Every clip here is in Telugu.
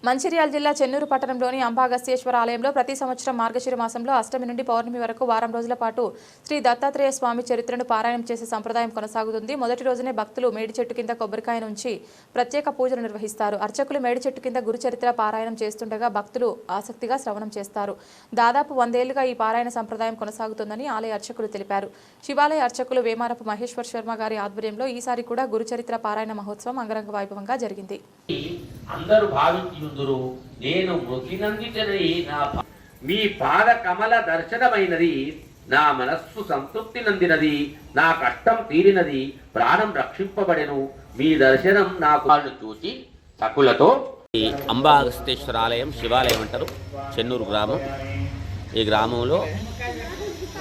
మంచిర్యాల జిల్లా చెన్నూరు పట్టణంలోని అంబాగస్యేశ్వర ఆలయంలో ప్రతి సంవత్సరం మార్గశిర మాసంలో అష్టమి నుండి పౌర్ణమి వరకు వారం రోజుల పాటు శ్రీ దత్తాత్రేయ స్వామి చరిత్రను పారాయణం చేసే సంప్రదాయం కొనసాగుతుంది. మొదటి రోజునే భక్తులు మేడి చెట్టు కింద కొబ్బరికాయ నుంచి ప్రత్యేక పూజలు నిర్వహిస్తారు. అర్చకులు మేడి చెట్టు కింద గురు చరిత్ర పారాయణం చేస్తుండగా భక్తులు ఆసక్తిగా శ్రవణం చేస్తారు. దాదాపు 100 ఏళ్లుగా ఈ పారాయణ సంప్రదాయం కొనసాగుతుందని ఆలయ అర్చకులు తెలిపారు. శివాలయ అర్చకులు వేమారపు మహేశ్వర్ శర్మ గారి ఆధ్వర్యంలో ఈసారి కూడా గురు చరిత్ర పారాయణ మహోత్సవం అంగరంగ వైభవంగా జరిగింది. అందరూ భావించుదురు నేను మృతినందితనై మీ పాద కమల దర్శనమైనది, నా మనస్సు సంతృప్తి నందినది, నా కష్టం తీరినది, ప్రాణం రక్షింపబడెను, మీ దర్శనం నాకు చూసి సకులతో. ఈ అంబాగస్తేశ్వర ఆలయం శివాలయం అంటారు. చెన్నూరు గ్రామం. ఈ గ్రామంలో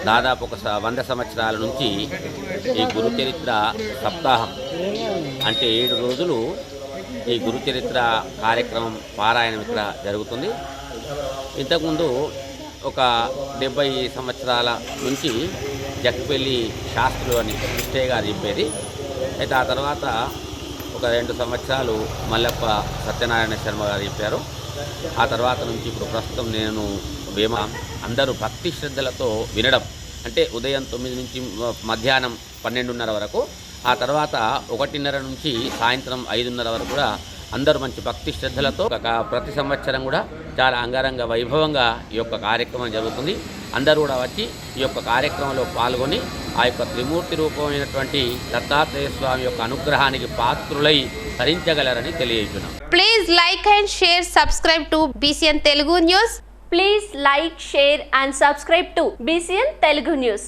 దాదాపు ఒక 100 సంవత్సరాల నుంచి ఈ గురుచరిత్ర సప్తాహం అంటే 7 రోజులు ఈ గురుచరిత్ర కార్యక్రమం పారాయణం ఇక్కడ జరుగుతుంది. ఇంతకుముందు ఒక 70 సంవత్సరాల నుంచి జక్పెల్లి శాస్త్రులు అని కృష్ణయ్య గారు చెప్పేది. అయితే ఆ తర్వాత ఒక 2 సంవత్సరాలు మల్లప్ప సత్యనారాయణ శర్మ గారు చెప్పారు. ఆ తర్వాత నుంచి ఇప్పుడు ప్రస్తుతం నేను అందరూ భక్తి శ్రద్ధలతో వినడం అంటే ఉదయం 9 నుంచి మధ్యాహ్నం 12:30 వరకు, ఆ తర్వాత 1:30 నుంచి సాయంత్రం 5:30 వరకు కూడా అందరూ మంచి భక్తి శ్రద్ధలతో ప్రతి సంవత్సరం కూడా చాలా అంగరంగ వైభవంగా ఈ యొక్క కార్యక్రమం జరుగుతుంది. అందరూ కూడా వచ్చి ఈ యొక్క కార్యక్రమంలో పాల్గొని ఆ యొక్క త్రిమూర్తి రూపమైనటువంటి దత్తాత్రేయ స్వామి యొక్క అనుగ్రహానికి పాత్రులై తరించగలరని తెలియజేస్తున్నాం. Please like and share, subscribe to BCN Telugu News. Please like, share and subscribe to BCN Telugu News.